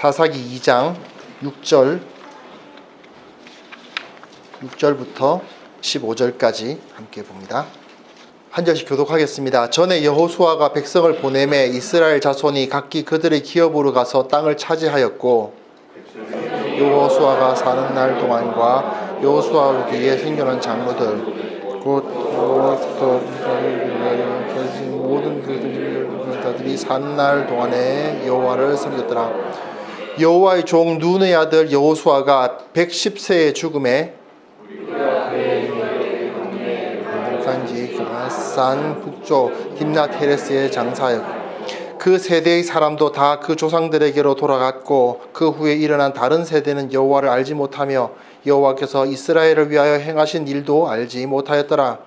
사사기 2장 6절부터 15절까지 함께 봅니다. 한 절씩 교독하겠습니다. 전에 여호수아가 백성을 보내매 이스라엘 자손이 각기 그들의 기업으로 가서 땅을 차지하였고, 여호수아가 사는 날 동안과 여호수아 후기에 생겨난 장로들 곧 모든 그들이 사는 날 동안에 여호와를 섬겼더라. 여호와의 종 눈의 아들 여호수아가 110세의 죽음에 산지 그라산 북쪽 딥낫 헤레스의 장사였고, 그 세대의 사람도 다 그 조상들에게로 돌아갔고, 그 후에 일어난 다른 세대는 여호와를 알지 못하며 여호와께서 이스라엘을 위하여 행하신 일도 알지 못하였더라.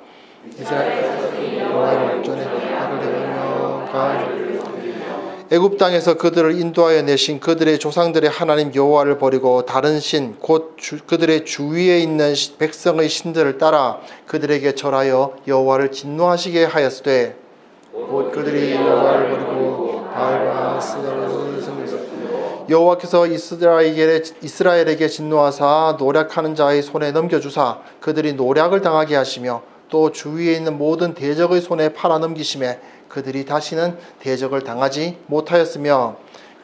애굽 땅에서 그들을 인도하여 내신 그들의 조상들의 하나님 여호와를 버리고 다른 신 곧 그들의 주위에 있는 백성의 신들을 따라 그들에게 절하여 여호와를 진노하시게 하였으되, 곧 그들이 여호와를 버리고 바알과 아스타를 섬겼으니 여호와께서 이스라엘에게 진노하사 노략하는 자의 손에 넘겨주사 그들이 노략을 당하게 하시며, 또 주위에 있는 모든 대적의 손에 팔아넘기심에 그들이 다시는 대적을 당하지 못하였으며,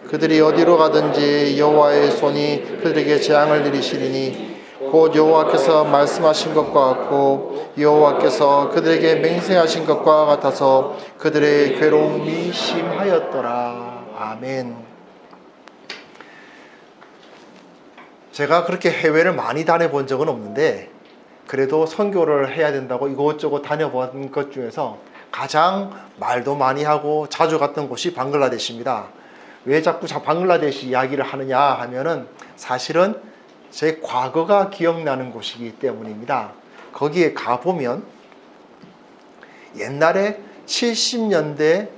그들이 어디로 가든지 여호와의 손이 그들에게 재앙을 내리시리니 곧 여호와께서 말씀하신 것과 같고 여호와께서 그들에게 맹세하신 것과 같아서 그들의 괴로움이 심하였더라. 아멘. 제가 그렇게 해외를 많이 다녀본 적은 없는데, 그래도 선교를 해야 된다고 이곳저곳 다녀본 것 중에서 가장 말도 많이 하고 자주 갔던 곳이 방글라데시입니다. 왜 자꾸 방글라데시 이야기를 하느냐 하면은, 사실은 제 과거가 기억나는 곳이기 때문입니다. 거기에 가보면 옛날에 70년대,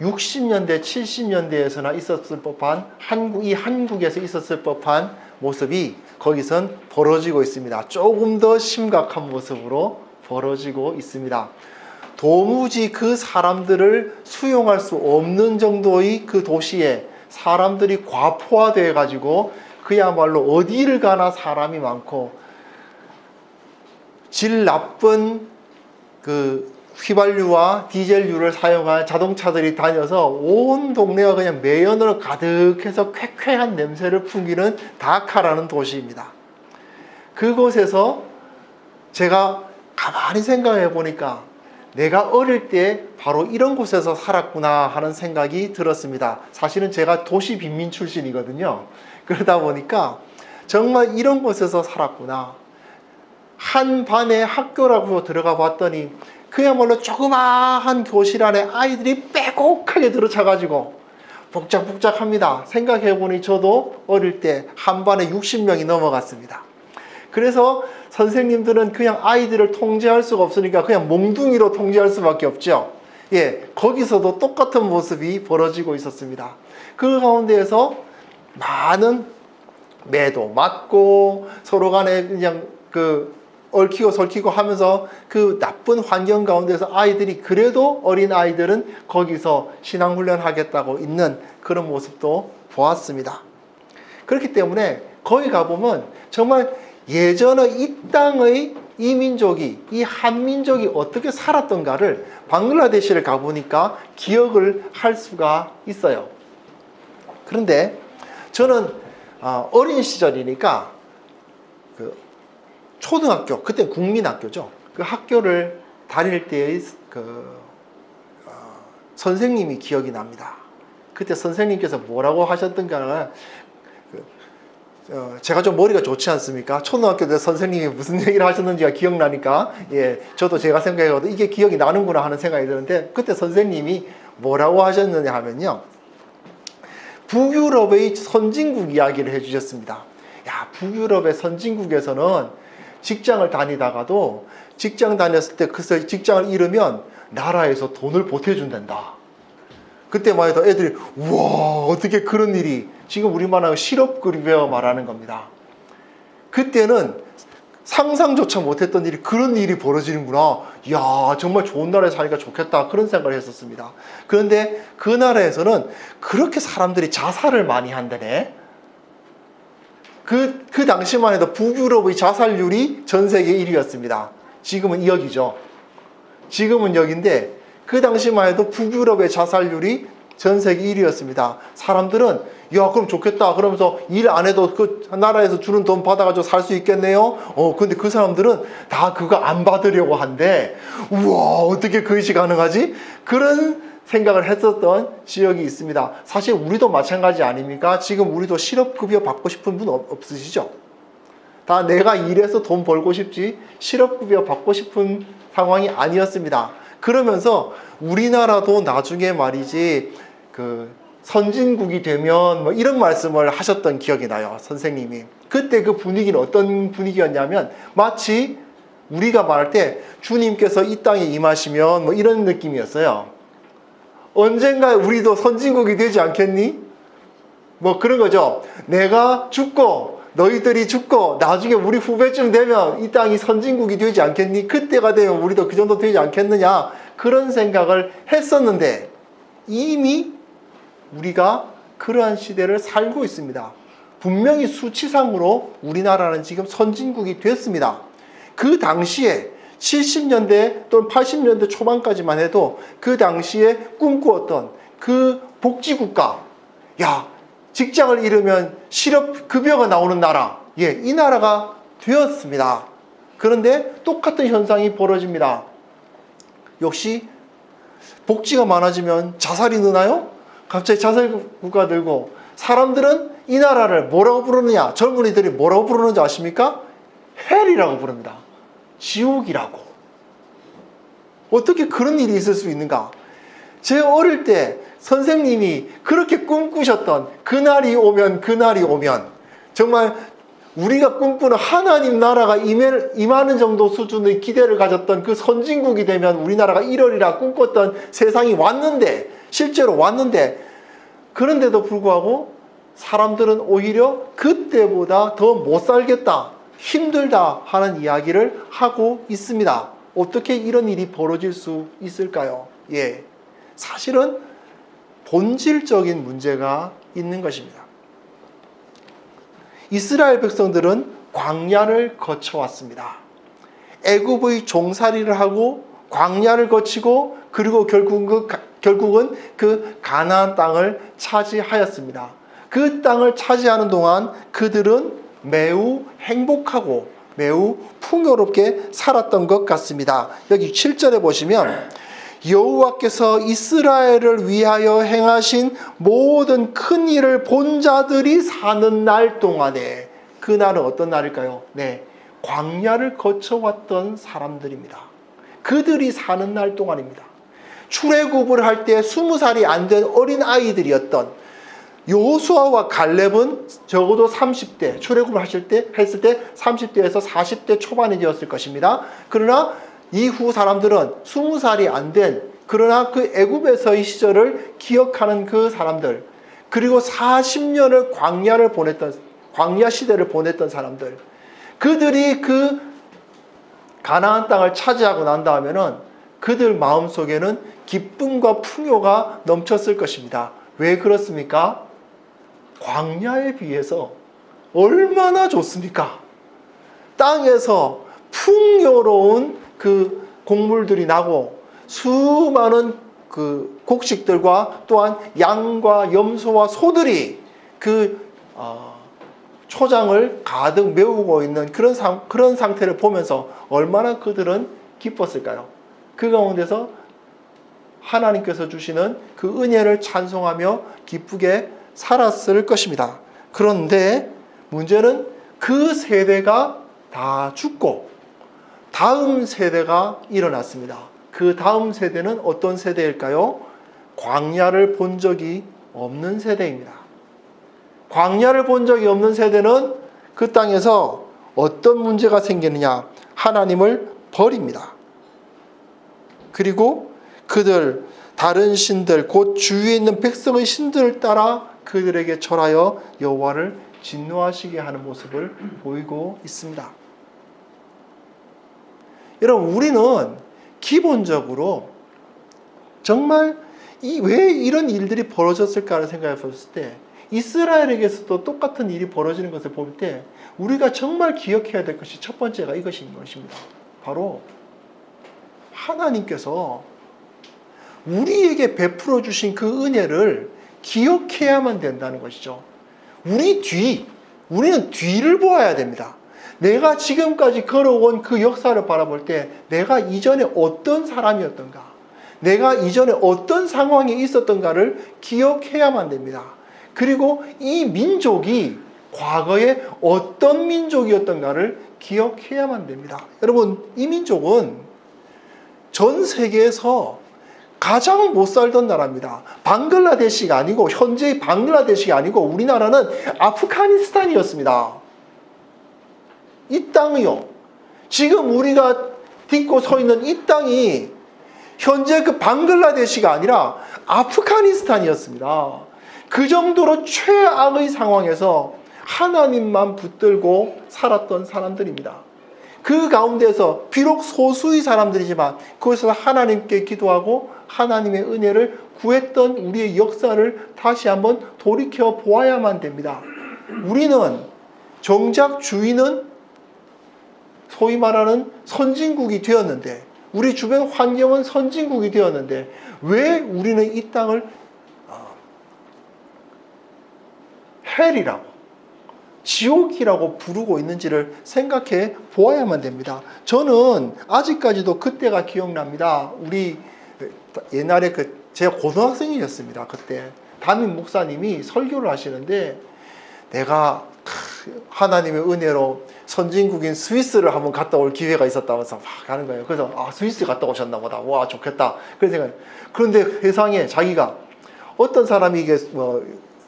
60년대, 70년대에서나 있었을 법한 한국에서 있었을 법한 모습이 거기선 벌어지고 있습니다. 조금 더 심각한 모습으로 벌어지고 있습니다. 도무지 그 사람들을 수용할 수 없는 정도의 그 도시에 사람들이 과포화되어 가지고 그야말로 어디를 가나 사람이 많고, 질 나쁜 그 휘발유와 디젤유를 사용한 자동차들이 다녀서 온 동네가 그냥 매연으로 가득해서 쾌쾌한 냄새를 풍기는 다카라는 도시입니다. 그곳에서 제가 가만히 생각해 보니까 내가 어릴 때 바로 이런 곳에서 살았구나 하는 생각이 들었습니다. 사실은 제가 도시 빈민 출신이거든요. 그러다 보니까 정말 이런 곳에서 살았구나. 한 반의 학교라고 들어가 봤더니 그야말로 조그마한 교실 안에 아이들이 빼곡하게 들어차가지고 복작복작합니다. 생각해보니 저도 어릴 때 한 반에 60명이 넘어갔습니다. 그래서 선생님들은 그냥 아이들을 통제할 수가 없으니까 그냥 몽둥이로 통제할 수밖에 없죠. 거기서도 똑같은 모습이 벌어지고 있었습니다. 그 가운데에서 많은 매도 맞고 서로 간에 그냥 얽히고 설키고 하면서 그 나쁜 환경 가운데서 아이들이, 그래도 어린 아이들은 거기서 신앙훈련 하겠다고 있는 그런 모습도 보았습니다. 그렇기 때문에 거기 가보면 정말 예전에 이 땅의 이 민족이, 이 한민족이 어떻게 살았던가를 방글라데시를 가보니까 기억을 할 수가 있어요. 그런데 저는 어린 시절이니까 초등학교, 그때 국민학교죠. 그 학교를 다닐 때의 선생님이 기억이 납니다. 그때 선생님께서 뭐라고 하셨던가는, 제가 좀 머리가 좋지 않습니까? 초등학교 때 선생님이 무슨 얘기를 하셨는지가 기억나니까, 저도 제가 생각해도 이게 기억이 나는구나 하는 생각이 드는데, 그때 선생님이 뭐라고 하셨느냐 하면요, 북유럽의 선진국 이야기를 해주셨습니다. 북유럽의 선진국에서는 직장을 다니다가도 직장 다녔을 때 그 직장을 잃으면 나라에서 돈을 보태준단다. 그때만 해도 애들이 우와, 어떻게 그런 일이, 지금 우리말하고 실업급여 말하는 겁니다. 그때는 상상조차 못했던 일이, 그런 일이 벌어지는구나. 이야, 정말 좋은 나라에 사니까 좋겠다, 그런 생각을 했었습니다. 그런데 그 나라에서는 그렇게 사람들이 자살을 많이 한다네. 그 당시만 해도 북유럽의 자살률이 전 세계 1위였습니다. 지금은 2억이죠. 지금은 여기인데 그 당시만 해도 북유럽의 자살률이 전 세계 1위였습니다. 사람들은 야 그럼 좋겠다 그러면서 일 안 해도 그 나라에서 주는 돈 받아가지고 살 수 있겠네요. 근데 그 사람들은 다 그거 안 받으려고 한대. 우와 어떻게 그것이 가능하지? 그런 생각을 했었던 지역이 있습니다. 사실 우리도 마찬가지 아닙니까? 지금 우리도 실업급여 받고 싶은 분 없으시죠? 다 내가 일해서 돈 벌고 싶지 실업급여 받고 싶은 상황이 아니었습니다. 그러면서 우리나라도 나중에 말이지 그 선진국이 되면 뭐 이런 말씀을 하셨던 기억이 나요. 선생님이. 그때 그 분위기는 어떤 분위기였냐면 마치 우리가 말할 때 주님께서 이 땅에 임하시면 뭐 이런 느낌이었어요. 언젠가 우리도 선진국이 되지 않겠니? 뭐 그런 거죠. 내가 죽고 너희들이 죽고 나중에 우리 후배쯤 되면 이 땅이 선진국이 되지 않겠니? 그때가 되면 우리도 그 정도 되지 않겠느냐? 그런 생각을 했었는데 이미 우리가 그러한 시대를 살고 있습니다. 분명히 수치상으로 우리나라는 지금 선진국이 됐습니다. 그 당시에 70년대 또는 80년대 초반까지만 해도 그 당시에 꿈꾸었던 그 복지국가, 야 직장을 잃으면 실업급여가 나오는 나라, 이 나라가 되었습니다. 그런데 똑같은 현상이 벌어집니다. 역시 복지가 많아지면 자살이 느나요? 갑자기 자살국가 들고 사람들은 이 나라를 뭐라고 부르느냐? 젊은이들이 뭐라고 부르는지 아십니까? 헬이라고 부릅니다. 지옥이라고. 어떻게 그런 일이 있을 수 있는가? 제 어릴 때 선생님이 그렇게 꿈꾸셨던 그날이 오면 정말 우리가 꿈꾸는 하나님 나라가 임하는 정도 수준의 기대를 가졌던 그 선진국이 되면 우리나라가 이러리라 꿈꿨던 세상이 왔는데 실제로 왔는데 그런데도 불구하고 사람들은 오히려 그때보다 더 못 살겠다 힘들다 하는 이야기를 하고 있습니다. 어떻게 이런 일이 벌어질 수 있을까요? 사실은 본질적인 문제가 있는 것입니다. 이스라엘 백성들은 광야를 거쳐왔습니다. 애굽의 종살이를 하고 광야를 거치고 그리고 결국은 그 가나안 땅을 차지하였습니다. 그 땅을 차지하는 동안 그들은 매우 행복하고 매우 풍요롭게 살았던 것 같습니다. 여기 7절에 보시면 여호와께서 이스라엘을 위하여 행하신 모든 큰 일을 본 자들이 사는 날 동안에, 그 날은 어떤 날일까요? 광야를 거쳐왔던 사람들입니다. 그들이 사는 날 동안입니다. 출애굽을 할 때 20살이 안 된 어린 아이들이었던 여호수아와 갈렙은 적어도 30대, 출애굽을 했을 때 30대에서 40대 초반이 되었을 것입니다. 그러나 이후 사람들은 20살이 안 된, 그러나 그 애굽에서의 시절을 기억하는 그 사람들, 그리고 40년을 광야 시대를 보냈던 사람들, 그들이 그 가나안 땅을 차지하고 난 다음에는 그들 마음속에는 기쁨과 풍요가 넘쳤을 것입니다. 왜 그렇습니까? 광야에 비해서 얼마나 좋습니까? 땅에서 풍요로운 그 곡물들이 나고 수많은 그 곡식들과 또한 양과 염소와 소들이 그 초장을 가득 메우고 있는 그런 상태를 보면서 얼마나 그들은 기뻤을까요? 그 가운데서 하나님께서 주시는 그 은혜를 찬송하며 기쁘게 살았을 것입니다. 그런데 문제는 그 세대가 다 죽고 다음 세대가 일어났습니다. 그 다음 세대는 어떤 세대일까요? 광야를 본 적이 없는 세대입니다. 광야를 본 적이 없는 세대는 그 땅에서 어떤 문제가 생기느냐? 하나님을 버립니다. 그리고 그들 다른 신들 곧 주위에 있는 백성의 신들을 따라 그들에게 절하여 여호와를 진노하시게 하는 모습을 보이고 있습니다. 여러분, 우리는 기본적으로 정말 왜 이런 일들이 벌어졌을까를 생각해 봤을 때 이스라엘에게서도 똑같은 일이 벌어지는 것을 볼 때 우리가 정말 기억해야 될 것이 첫 번째가 이것인 것입니다. 바로 하나님께서 우리에게 베풀어 주신 그 은혜를 기억해야만 된다는 것이죠. 우리는 뒤를 보아야 됩니다. 내가 지금까지 걸어온 그 역사를 바라볼 때 내가 이전에 어떤 사람이었던가, 내가 이전에 어떤 상황에 있었던가를 기억해야만 됩니다. 그리고 이 민족이 과거에 어떤 민족이었던가를 기억해야만 됩니다. 여러분, 이 민족은 전 세계에서 가장 못 살던 나라입니다. 방글라데시가 아니고, 현재의 방글라데시가 아니고 우리나라는 아프가니스탄이었습니다. 이 땅이요. 지금 우리가 딛고 서 있는 이 땅이 현재 그 방글라데시가 아니라 아프가니스탄이었습니다. 그 정도로 최악의 상황에서 하나님만 붙들고 살았던 사람들입니다. 그 가운데서 비록 소수의 사람들이지만 그것을 하나님께 기도하고 하나님의 은혜를 구했던 우리의 역사를 다시 한번 돌이켜 보아야만 됩니다. 우리는 정작 주인은 소위 말하는 선진국이 되었는데, 우리 주변 환경은 선진국이 되었는데 왜 우리는 이 땅을 헬이라고, 지옥이라고 부르고 있는지를 생각해 보아야만 됩니다. 저는 아직까지도 그때가 기억납니다. 우리 옛날에 제가 고등학생이었습니다. 그때 담임 목사님이 설교를 하시는데, 내가 하나님의 은혜로 선진국인 스위스를 한번 갔다 올 기회가 있었다면서 막 가는 거예요. 그래서 스위스 갔다 오셨나 보다. 와, 좋겠다. 그런 생각. 그런데 세상에 자기가 어떤 사람이 이게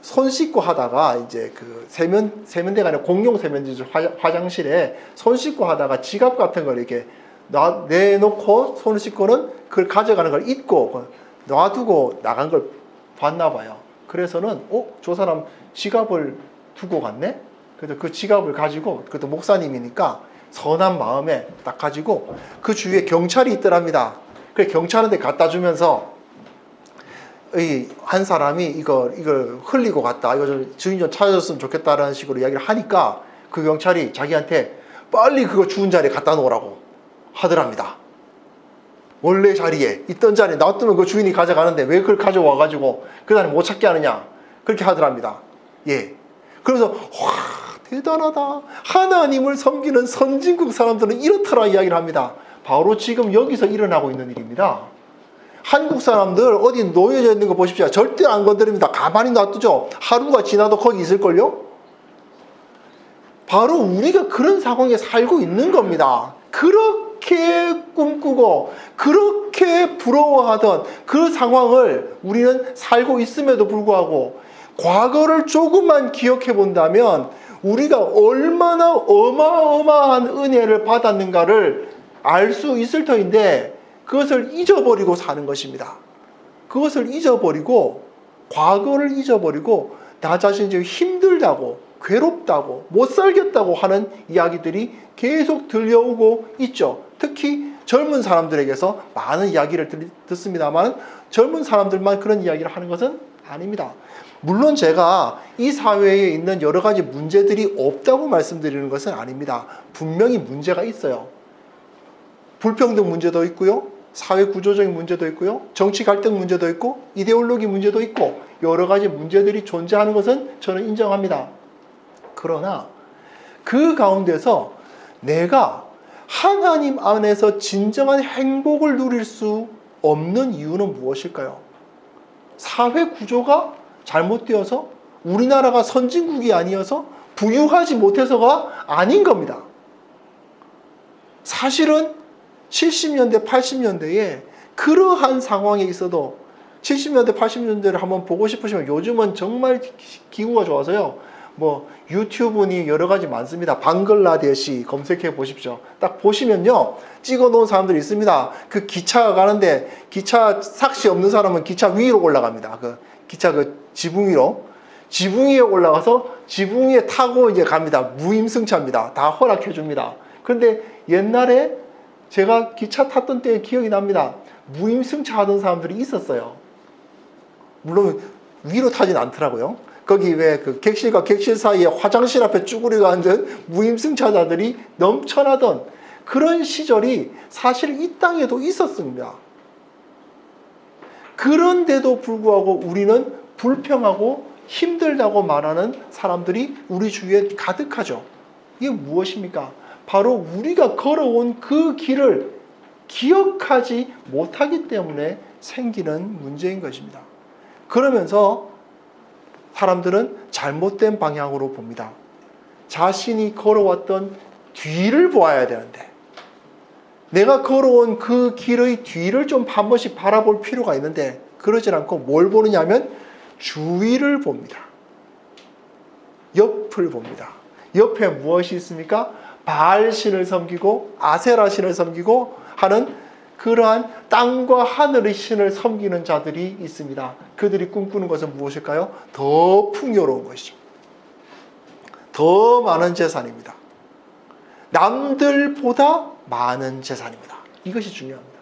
손 씻고 하다가 이제 그 세면대가 아니라 공용 세면대 화장실에 손 씻고 하다가 지갑 같은 걸 이렇게 내놓고 손을 씻고는 그걸 가져가는 걸 잊고 놔두고 나간 걸 봤나 봐요. 그래서는 저 사람 지갑을 두고 갔네? 그래서 그 지갑을 가지고, 그것도 목사님이니까 선한 마음에 딱 가지고 그 주위에 경찰이 있더랍니다. 그래서 경찰한테 갖다 주면서 한 사람이 이걸 흘리고 갔다, 이거 좀 주인 좀 찾아줬으면 좋겠다라는 식으로 이야기를 하니까 그 경찰이 자기한테 빨리 그거 주운 자리에 갖다 놓으라고 하더랍니다. 원래 자리에 있던 자리에 놔두면 그 주인이 가져가는데 왜 그걸 가져와가지고 그 사람이 못 찾게 하느냐, 그렇게 하더랍니다. 예. 그래서 와, 대단하다. 하나님을 섬기는 선진국 사람들은 이렇더라 이야기를 합니다. 바로 지금 여기서 일어나고 있는 일입니다. 한국 사람들 어디 놓여져 있는 거 보십시오. 절대 안 건드립니다. 가만히 놔두죠. 하루가 지나도 거기 있을걸요? 바로 우리가 그런 상황에 살고 있는 겁니다. 그렇게 꿈꾸고 그렇게 부러워하던 그 상황을 우리는 살고 있음에도 불구하고 과거를 조금만 기억해 본다면 우리가 얼마나 어마어마한 은혜를 받았는가를 알 수 있을 터인데, 그것을 잊어버리고 사는 것입니다. 그것을 잊어버리고, 과거를 잊어버리고 나 자신이 지금 힘들다고, 괴롭다고, 못 살겠다고 하는 이야기들이 계속 들려오고 있죠. 특히 젊은 사람들에게서 많은 이야기를 듣습니다만 젊은 사람들만 그런 이야기를 하는 것은 아닙니다. 물론 제가 이 사회에 있는 여러 가지 문제들이 없다고 말씀드리는 것은 아닙니다. 분명히 문제가 있어요. 불평등 문제도 있고요, 사회 구조적인 문제도 있고요, 정치 갈등 문제도 있고, 이데올로기 문제도 있고, 여러 가지 문제들이 존재하는 것은 저는 인정합니다. 그러나 그 가운데서 내가 하나님 안에서 진정한 행복을 누릴 수 없는 이유는 무엇일까요? 사회 구조가 잘못되어서, 우리나라가 선진국이 아니어서, 부유하지 못해서가 아닌 겁니다. 사실은 70년대, 80년대에 그러한 상황에 있어도 70년대, 80년대를 한번 보고 싶으시면 요즘은 정말 기후가 좋아서요. 유튜브니 여러 가지 많습니다. 방글라데시 검색해 보십시오. 딱 보시면요, 찍어 놓은 사람들이 있습니다. 그 기차가 가는데 기차 삭시 없는 사람은 기차 위로 올라갑니다. 기차 지붕 위에 올라가서 지붕 위에 타고 이제 갑니다. 무임승차입니다. 다 허락해 줍니다. 그런데 옛날에 제가 기차 탔던 때 기억이 납니다. 무임승차 하던 사람들이 있었어요. 물론 위로 타진 않더라고요. 거기 왜 그 객실과 객실 사이에 화장실 앞에 쭈그리고 앉은 무임승차자들이 넘쳐나던 그런 시절이 사실 이 땅에도 있었습니다. 그런데도 불구하고 우리는 불평하고 힘들다고 말하는 사람들이 우리 주위에 가득하죠. 이게 무엇입니까? 바로 우리가 걸어온 그 길을 기억하지 못하기 때문에 생기는 문제인 것입니다. 그러면서 사람들은 잘못된 방향으로 봅니다. 자신이 걸어왔던 뒤를 보아야 되는데 내가 걸어온 그 길의 뒤를 좀 한 번씩 바라볼 필요가 있는데 그러지 않고 뭘 보느냐 하면 주위를 봅니다. 옆을 봅니다. 옆에 무엇이 있습니까? 바알신을 섬기고 아세라신을 섬기고 하는 그러한 땅과 하늘의 신을 섬기는 자들이 있습니다. 그들이 꿈꾸는 것은 무엇일까요? 더 풍요로운 것이죠. 더 많은 재산입니다. 남들보다 많은 재산입니다. 이것이 중요합니다.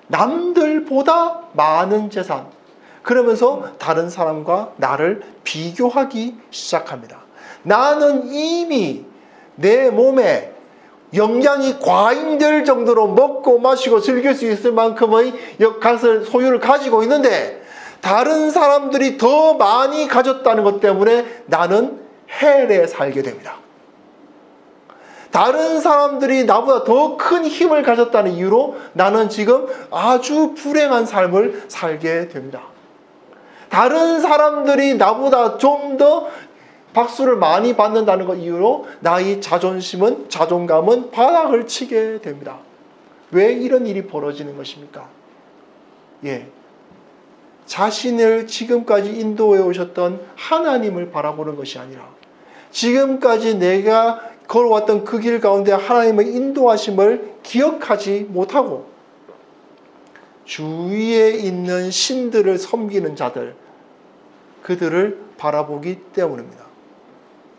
남들보다 많은 재산. 그러면서 다른 사람과 나를 비교하기 시작합니다. 나는 이미 내 몸에 영양이 과잉될 정도로 먹고 마시고 즐길 수 있을 만큼의 것을 소유를 가지고 있는데 다른 사람들이 더 많이 가졌다는 것 때문에 나는 헬에 살게 됩니다. 다른 사람들이 나보다 더 큰 힘을 가졌다는 이유로 나는 지금 아주 불행한 삶을 살게 됩니다. 다른 사람들이 나보다 좀 더 박수를 많이 받는다는 것 이유로 나의 자존감은 바닥을 치게 됩니다. 왜 이런 일이 벌어지는 것입니까? 자신을 지금까지 인도해 오셨던 하나님을 바라보는 것이 아니라 지금까지 내가 걸어왔던 그 길 가운데 하나님의 인도하심을 기억하지 못하고 주위에 있는 신들을 섬기는 자들, 그들을 바라보기 때문입니다.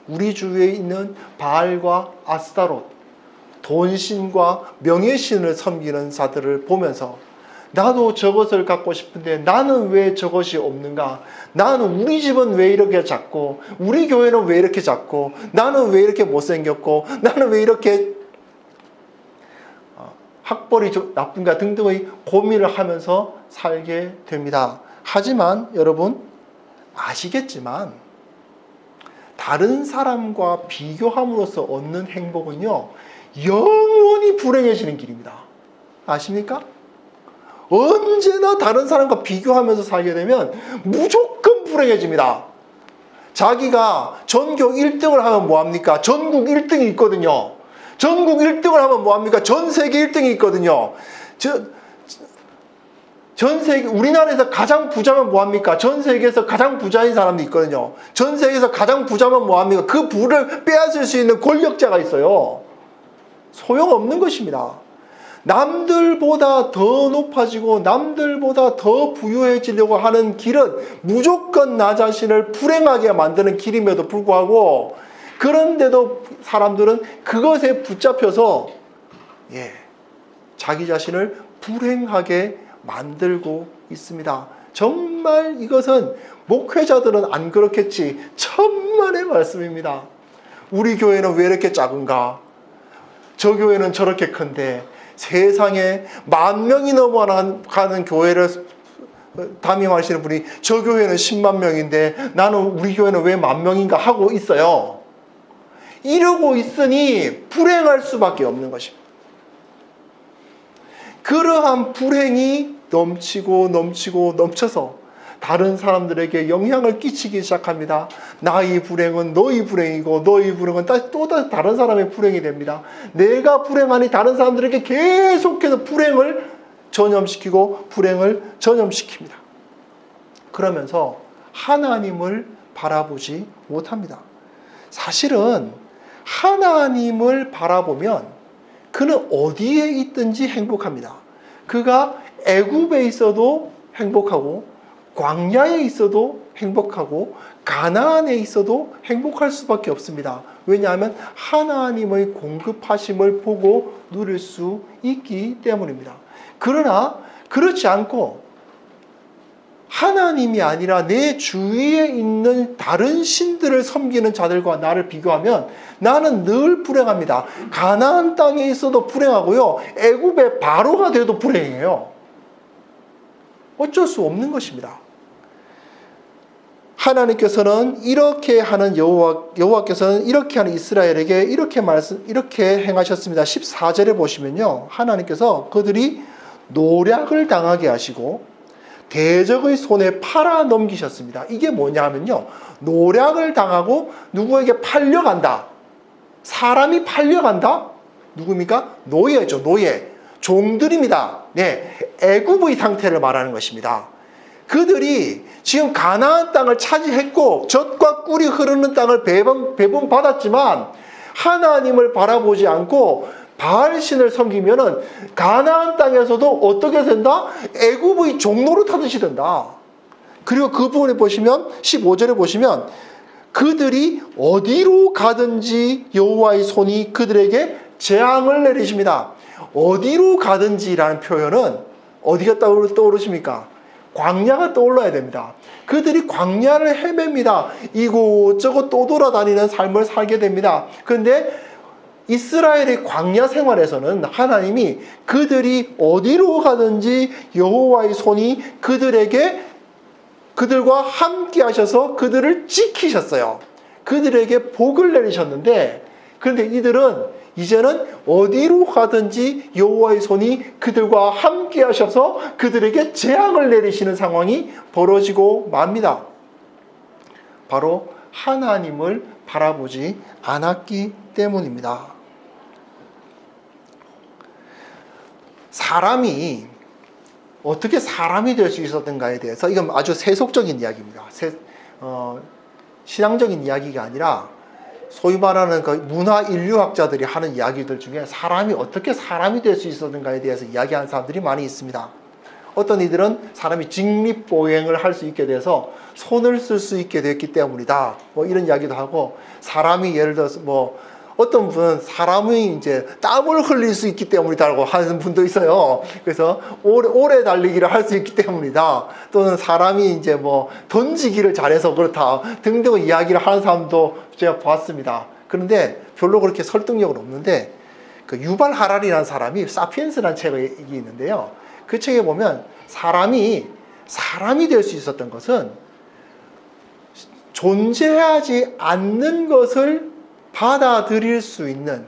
우리 주위에 있는 바알과 아스타롯, 돈신과 명예신을 섬기는 자들을 보면서 나도 저것을 갖고 싶은데 나는 왜 저것이 없는가? 나는 우리 집은 왜 이렇게 작고 우리 교회는 왜 이렇게 작고 나는 왜 이렇게 못생겼고 나는 왜 이렇게 학벌이 좀 나쁜가 등등의 고민을 하면서 살게 됩니다. 하지만 여러분 아시겠지만 다른 사람과 비교함으로써 얻는 행복은요 영원히 불행해지는 길입니다. 아십니까? 언제나 다른 사람과 비교하면서 살게 되면 무조건 불행해집니다. 자기가 전교 1등을 하면 뭐합니까? 전국 1등이 있거든요. 전국 1등을 하면 뭐합니까? 전 세계 1등이 있거든요. 전 세계, 우리나라에서 가장 부자면 뭐합니까? 전 세계에서 가장 부자인 사람도 있거든요. 전 세계에서 가장 부자면 뭐합니까? 그 부를 빼앗을 수 있는 권력자가 있어요. 소용없는 것입니다. 남들보다 더 높아지고 남들보다 더 부유해지려고 하는 길은 무조건 나 자신을 불행하게 만드는 길임에도 불구하고 그런데도 사람들은 그것에 붙잡혀서 자기 자신을 불행하게 만들고 있습니다. 정말 이것은 목회자들은 안 그렇겠지 천만의 말씀입니다. 우리 교회는 왜 이렇게 작은가? 저 교회는 저렇게 큰데 세상에 10,000명이 넘어가는 교회를 담임하시는 분이 저 교회는 10만 명인데 나는 우리 교회는 왜 10,000명인가 하고 있어요. 이러고 있으니 불행할 수밖에 없는 것입니다. 그러한 불행이 넘쳐서 다른 사람들에게 영향을 끼치기 시작합니다. 나의 불행은 너의 불행이고 너의 불행은 또 다른 사람의 불행이 됩니다. 내가 불행하니 다른 사람들에게 계속해서 불행을 전염시키고 불행을 전염시킵니다. 그러면서 하나님을 바라보지 못합니다. 사실은 하나님을 바라보면 그는 어디에 있든지 행복합니다. 그가 애굽에 있어도 행복하고 광야에 있어도 행복하고 가나안에 있어도 행복할 수밖에 없습니다. 왜냐하면 하나님의 공급하심을 보고 누릴 수 있기 때문입니다. 그러나 그렇지 않고 하나님이 아니라 내 주위에 있는 다른 신들을 섬기는 자들과 나를 비교하면 나는 늘 불행합니다. 가나안 땅에 있어도 불행하고요. 애굽의 바로가 돼도 불행해요. 어쩔 수 없는 것입니다. 하나님께서는 이렇게 하는 여호와께서는 이렇게 하는 이스라엘에게 이렇게 행하셨습니다. 14절에 보시면요. 하나님께서 그들이 노략을 당하게 하시고 대적의 손에 팔아 넘기셨습니다. 이게 뭐냐 하면요. 노략을 당하고 누구에게 팔려간다. 사람이 팔려간다? 누굽니까? 노예죠. 노예. 종들입니다. 네, 애굽의 상태를 말하는 것입니다. 그들이 지금 가나안 땅을 차지했고 젖과 꿀이 흐르는 땅을 배분 받았지만 하나님을 바라보지 않고 바알신을 섬기면은 가나안 땅에서도 어떻게 된다? 애굽의 종로를 타듯이 된다. 그리고 그 부분에 보시면 15절에 보시면 그들이 어디로 가든지 여호와의 손이 그들에게 재앙을 내리십니다. 어디로 가든지라는 표현은 어디가 떠오르십니까? 광야가 떠올라야 됩니다. 그들이 광야를 헤맵니다. 이곳저곳 또 돌아다니는 삶을 살게 됩니다. 그런데 이스라엘의 광야 생활에서는 하나님이 그들이 어디로 가든지 여호와의 손이 그들과 함께 하셔서 그들을 지키셨어요. 그들에게 복을 내리셨는데, 그런데 이들은 이제는 어디로 가든지 여호와의 손이 그들과 함께 하셔서 그들에게 재앙을 내리시는 상황이 벌어지고 맙니다. 바로 하나님을 바라보지 않았기 때문입니다. 사람이 어떻게 사람이 될 수 있었던가에 대해서, 이건 아주 세속적인 이야기입니다. 신앙적인 이야기가 아니라 소위 말하는 그 문화 인류학자들이 하는 이야기들 중에 사람이 어떻게 사람이 될 수 있었는가에 대해서 이야기하는 사람들이 많이 있습니다. 어떤 이들은 사람이 직립보행을 할 수 있게 돼서 손을 쓸 수 있게 됐기 때문이다. 뭐 이런 이야기도 하고, 사람이 예를 들어서 어떤 분은 사람이 이제 땀을 흘릴 수 있기 때문이다라고 하는 분도 있어요. 그래서 오래 달리기를 할 수 있기 때문이다. 또는 사람이 이제 던지기를 잘해서 그렇다 등등 이야기를 하는 사람도 제가 봤습니다. 그런데 별로 그렇게 설득력은 없는데, 그 유발 하랄이라는 사람이 사피엔스라는 책이 있는데요. 그 책에 보면 사람이 될 수 있었던 것은 존재하지 않는 것을 받아들일 수 있는,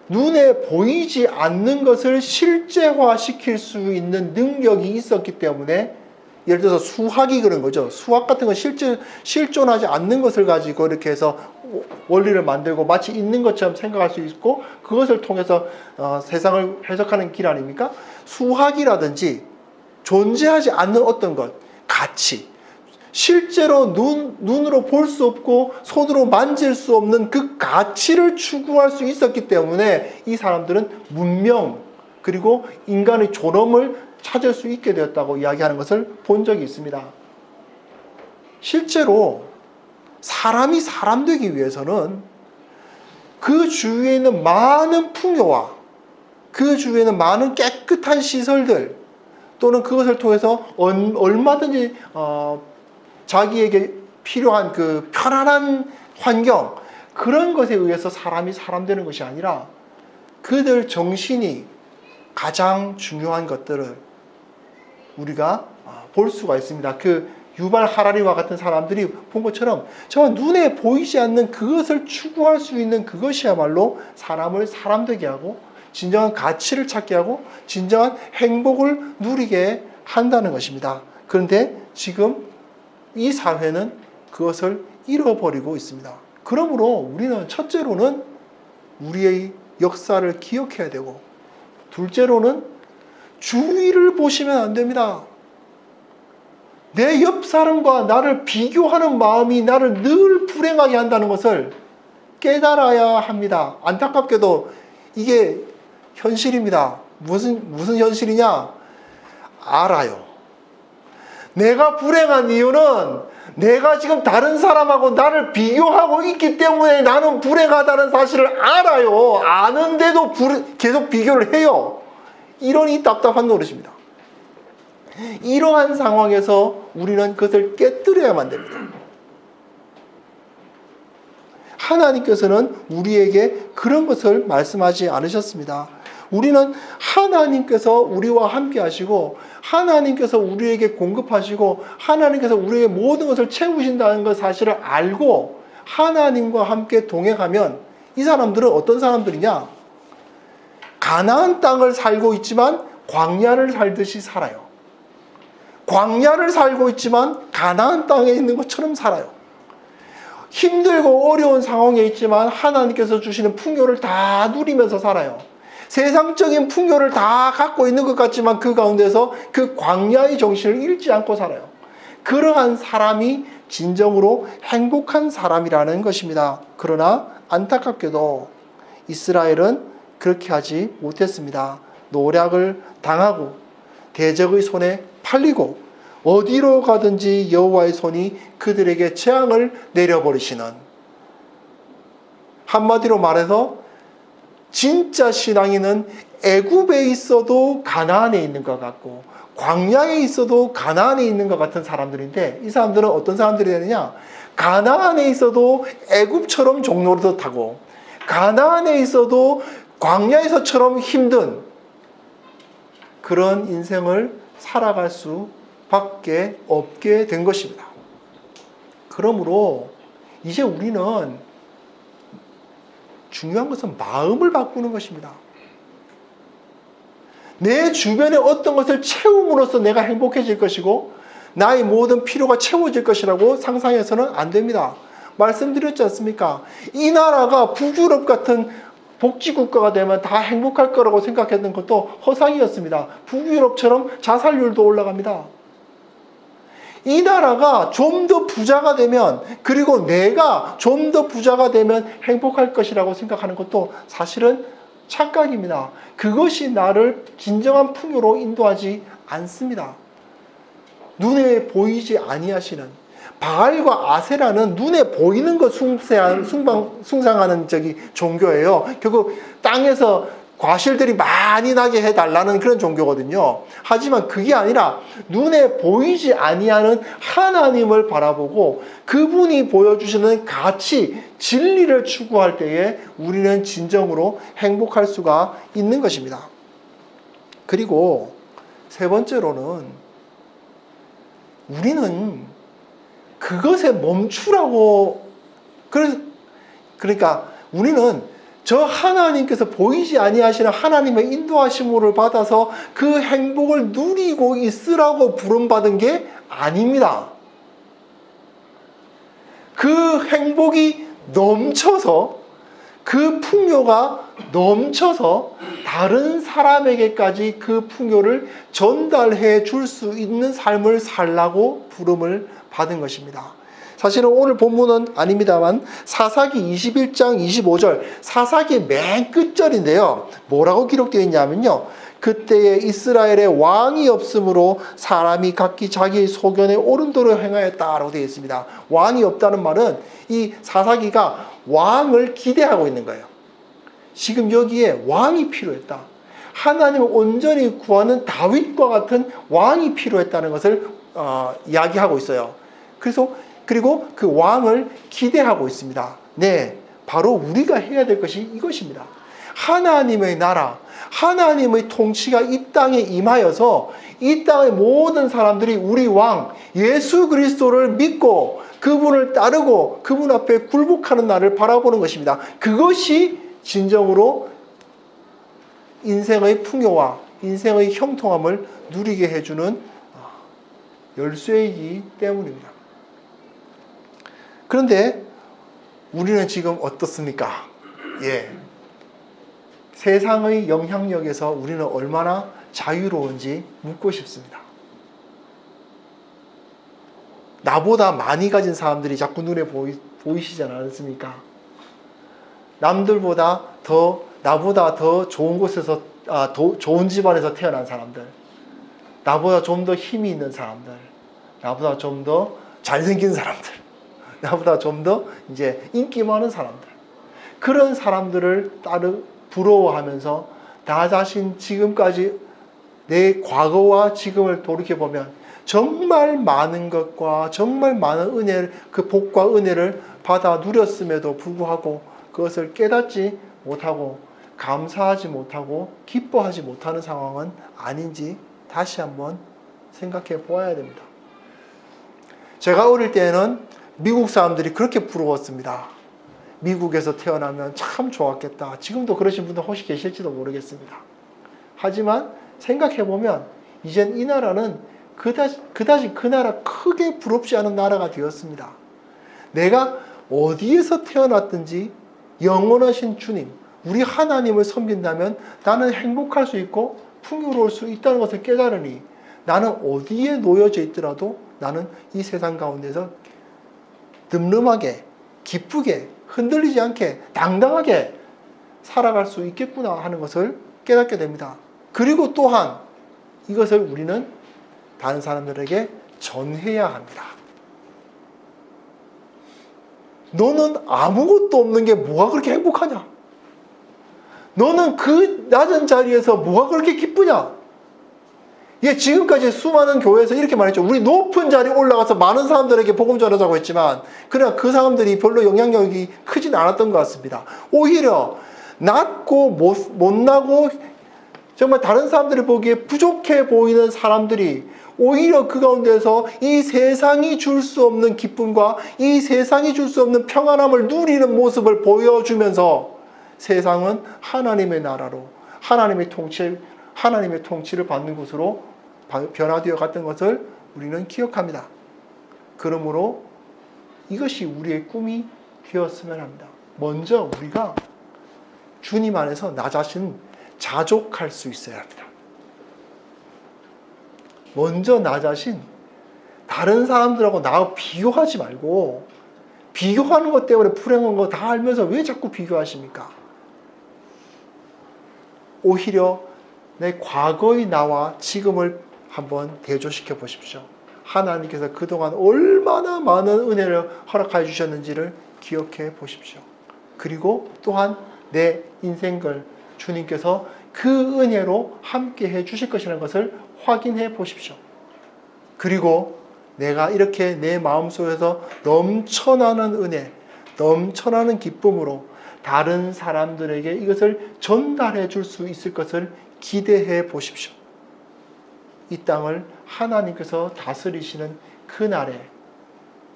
눈에 보이지 않는 것을 실제화시킬 수 있는 능력이 있었기 때문에, 예를 들어서 수학이 그런 거죠. 수학 같은 건 실존하지 않는 것을 가지고 이렇게 해서 원리를 만들고 마치 있는 것처럼 생각할 수 있고, 그것을 통해서 세상을 해석하는 길 아닙니까? 수학이라든지 존재하지 않는 어떤 것, 가치, 실제로 눈으로 볼 수 없고 손으로 만질 수 없는 그 가치를 추구할 수 있었기 때문에 이 사람들은 문명, 그리고 인간의 존엄을 찾을 수 있게 되었다고 이야기하는 것을 본 적이 있습니다. 실제로 사람이 사람 되기 위해서는 그 주위에 있는 많은 풍요와 그 주위에 있는 많은 깨끗한 시설들, 또는 그것을 통해서 얼마든지 자기에게 필요한 그 편안한 환경, 그런 것에 의해서 사람이 사람 되는 것이 아니라 그들 정신이 가장 중요한 것들을 우리가 볼 수가 있습니다. 그 유발 하라리와 같은 사람들이 본 것처럼 저 눈에 보이지 않는 그것을 추구할 수 있는 그것이야말로 사람을 사람 되게 하고 진정한 가치를 찾게 하고 진정한 행복을 누리게 한다는 것입니다. 그런데 지금 이 사회는 그것을 잃어버리고 있습니다. 그러므로 우리는 첫째로는 우리의 역사를 기억해야 되고, 둘째로는 주위를 보시면 안 됩니다. 내 옆 사람과 나를 비교하는 마음이 나를 늘 불행하게 한다는 것을 깨달아야 합니다. 안타깝게도 이게 현실입니다. 무슨 현실이냐? 알아요. 내가 불행한 이유는 내가 지금 다른 사람하고 나를 비교하고 있기 때문에 나는 불행하다는 사실을 알아요. 아는데도 계속 비교를 해요. 이러니 답답한 노릇입니다. 이러한 상황에서 우리는 그것을 깨뜨려야만 됩니다. 하나님께서는 우리에게 그런 것을 말씀하지 않으셨습니다. 우리는 하나님께서 우리와 함께 하시고 하나님께서 우리에게 공급하시고 하나님께서 우리의 모든 것을 채우신다는 것 사실을 알고 하나님과 함께 동행하면 이 사람들은 어떤 사람들이냐? 가나안 땅을 살고 있지만 광야를 살듯이 살아요. 광야를 살고 있지만 가나안 땅에 있는 것처럼 살아요. 힘들고 어려운 상황에 있지만 하나님께서 주시는 풍요를 다 누리면서 살아요. 세상적인 풍요를 다 갖고 있는 것 같지만 그 가운데서 그 광야의 정신을 잃지 않고 살아요. 그러한 사람이 진정으로 행복한 사람이라는 것입니다. 그러나 안타깝게도 이스라엘은 그렇게 하지 못했습니다. 노략을 당하고 대적의 손에 팔리고 어디로 가든지 여호와의 손이 그들에게 재앙을 내려버리시는, 한마디로 말해서 진짜 신앙인은 애굽에 있어도 가나안에 있는 것 같고 광야에 있어도 가나안에 있는 것 같은 사람들인데, 이 사람들은 어떤 사람들이 되느냐? 가나안에 있어도 애굽처럼 종노릇하고 가나안에 있어도 광야에서처럼 힘든 그런 인생을 살아갈 수밖에 없게 된 것입니다. 그러므로 이제 우리는 중요한 것은 마음을 바꾸는 것입니다. 내 주변에 어떤 것을 채움으로써 내가 행복해질 것이고 나의 모든 필요가 채워질 것이라고 상상해서는 안 됩니다. 말씀드렸지 않습니까? 이 나라가 북유럽 같은 복지국가가 되면 다 행복할 거라고 생각했던 것도 허상이었습니다. 북유럽처럼 자살률도 올라갑니다. 이 나라가 좀 더 부자가 되면, 그리고 내가 좀 더 부자가 되면 행복할 것이라고 생각하는 것도 사실은 착각입니다. 그것이 나를 진정한 풍요로 인도하지 않습니다. 눈에 보이지 아니하시는, 바알과 아세라는 눈에 보이는 것 숭상하는 종교예요. 결국 땅에서 과실들이 많이 나게 해달라는 그런 종교거든요. 하지만 그게 아니라 눈에 보이지 아니하는 하나님을 바라보고 그분이 보여주시는 가치, 진리를 추구할 때에 우리는 진정으로 행복할 수가 있는 것입니다. 그리고 세 번째로는 우리는 그것에 멈추라고, 그러니까 우리는 저 하나님께서 보이지 아니하시는 하나님의 인도하심을 받아서 그 행복을 누리고 있으라고 부름받은 게 아닙니다. 그 행복이 넘쳐서, 그 풍요가 넘쳐서 다른 사람에게까지 그 풍요를 전달해 줄 수 있는 삶을 살라고 부름을 받은 것입니다. 사실은 오늘 본문은 아닙니다만 사사기 21장 25절, 사사기 맨 끝절인데요. 뭐라고 기록되어 있냐면요. 그때에 이스라엘에 왕이 없으므로 사람이 각기 자기의 소견에 옳은 도로 행하였다라고 되어 있습니다. 왕이 없다는 말은 이 사사기가 왕을 기대하고 있는 거예요. 지금 여기에 왕이 필요했다. 하나님을 온전히 구하는 다윗과 같은 왕이 필요했다는 것을 이야기하고 있어요. 그리고 그 왕을 기대하고 있습니다. 네, 바로 우리가 해야 될 것이 이것입니다. 하나님의 나라, 하나님의 통치가 이 땅에 임하여서 이 땅의 모든 사람들이 우리 왕 예수 그리스도를 믿고 그분을 따르고 그분 앞에 굴복하는 날을 바라보는 것입니다. 그것이 진정으로 인생의 풍요와 인생의 형통함을 누리게 해주는 열쇠이기 때문입니다. 그런데 우리는 지금 어떻습니까? 세상의 영향력에서 우리는 얼마나 자유로운지 묻고 싶습니다. 나보다 많이 가진 사람들이 자꾸 눈에 보이시지 않습니까? 남들보다 나보다 더 좋은 곳에서, 좋은 집안에서 태어난 사람들, 나보다 좀 더 힘이 있는 사람들, 나보다 좀 더 잘생긴 사람들, 나보다 좀 더 인기 많은 사람들, 그런 사람들을 부러워하면서 나 자신 지금까지 내 과거와 지금을 돌이켜보면 정말 많은 것과 정말 많은 은혜를, 그 복과 은혜를 받아 누렸음에도 불구하고 그것을 깨닫지 못하고 감사하지 못하고 기뻐하지 못하는 상황은 아닌지 다시 한번 생각해 보아야 됩니다. 제가 어릴 때에는 미국 사람들이 그렇게 부러웠습니다. 미국에서 태어나면 참 좋았겠다. 지금도 그러신 분들 혹시 계실지도 모르겠습니다. 하지만 생각해보면 이젠 이 나라는 그다지 그 나라 크게 부럽지 않은 나라가 되었습니다. 내가 어디에서 태어났든지 영원하신 주님, 우리 하나님을 섬긴다면 나는 행복할 수 있고 풍요로울 수 있다는 것을 깨달으니 나는 어디에 놓여져 있더라도 나는 이 세상 가운데서 늠름하게, 기쁘게, 흔들리지 않게, 당당하게 살아갈 수 있겠구나 하는 것을 깨닫게 됩니다. 그리고 또한 이것을 우리는 다른 사람들에게 전해야 합니다. 너는 아무것도 없는 게 뭐가 그렇게 행복하냐? 너는 그 낮은 자리에서 뭐가 그렇게 기쁘냐? 예, 지금까지 수많은 교회에서 이렇게 말했죠. 우리 높은 자리에 올라가서 많은 사람들에게 복음 전하자고 했지만 그러나 그 사람들이 별로 영향력이 크진 않았던 것 같습니다. 오히려 낮고 못나고 정말 다른 사람들이 보기에 부족해 보이는 사람들이 오히려 그 가운데서 이 세상이 줄 수 없는 기쁨과 이 세상이 줄 수 없는 평안함을 누리는 모습을 보여주면서 세상은 하나님의 나라로 하나님의 통치를 받는 곳으로 변화되어 갔던 것을 우리는 기억합니다. 그러므로 이것이 우리의 꿈이 되었으면 합니다. 먼저 우리가 주님 안에서 나 자신 자족할 수 있어야 합니다. 먼저 나 자신 다른 사람들하고 나 비교하지 말고 비교하는 것 때문에 불행한 거 다 알면서 왜 자꾸 비교하십니까? 오히려 내 과거의 나와 지금을 한번 대조시켜 보십시오. 하나님께서 그동안 얼마나 많은 은혜를 허락해 주셨는지를 기억해 보십시오. 그리고 또한 내 인생을 주님께서 그 은혜로 함께 해 주실 것이라는 것을 확인해 보십시오. 그리고 내가 이렇게 내 마음속에서 넘쳐나는 은혜, 넘쳐나는 기쁨으로 다른 사람들에게 이것을 전달해 줄 수 있을 것을 기대해 보십시오. 이 땅을 하나님께서 다스리시는 그날에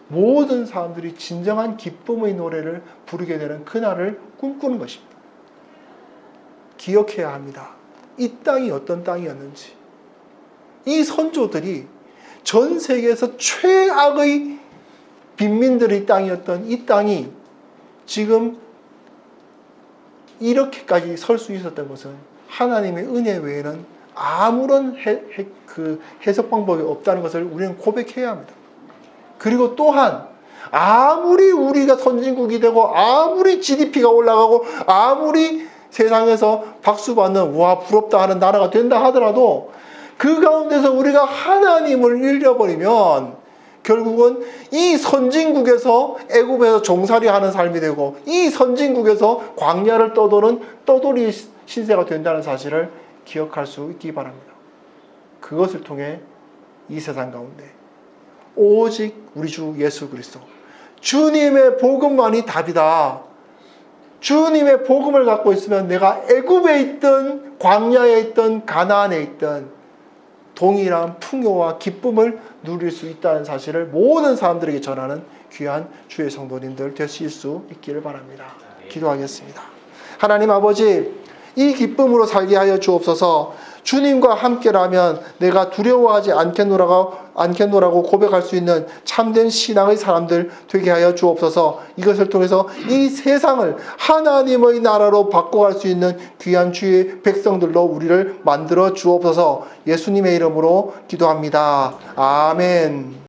모든 사람들이 진정한 기쁨의 노래를 부르게 되는 그날을 꿈꾸는 것입니다. 기억해야 합니다. 이 땅이 어떤 땅이었는지. 이 선조들이 전 세계에서 최악의 빈민들의 땅이었던 이 땅이 지금 이렇게까지 설 수 있었던 것은 하나님의 은혜 외에는 아무런 해석 방법이 없다는 것을 우리는 고백해야 합니다. 그리고 또한 아무리 우리가 선진국이 되고 아무리 GDP가 올라가고 아무리 세상에서 박수받는 와 부럽다 하는 나라가 된다 하더라도 그 가운데서 우리가 하나님을 잃어버리면 결국은 이 선진국에서 애굽에서 종살이 하는 삶이 되고 이 선진국에서 광야를 떠도는 떠돌이 신세가 된다는 사실을 기억할 수 있기 바랍니다. 그것을 통해 이 세상 가운데 오직 우리 주 예수 그리스도 주님의 복음만이 답이다. 주님의 복음을 갖고 있으면 내가 애굽에 있든 광야에 있든 가나안에 있든 동일한 풍요와 기쁨을 누릴 수 있다는 사실을 모든 사람들에게 전하는 귀한 주의 성도님들 되실 수 있기를 바랍니다. 기도하겠습니다. 하나님 아버지, 이 기쁨으로 살게 하여 주옵소서. 주님과 함께라면 내가 두려워하지 않겠노라고 고백할 수 있는 참된 신앙의 사람들 되게 하여 주옵소서. 이것을 통해서 이 세상을 하나님의 나라로 바꿔갈 수 있는 귀한 주의 백성들로 우리를 만들어 주옵소서. 예수님의 이름으로 기도합니다. 아멘.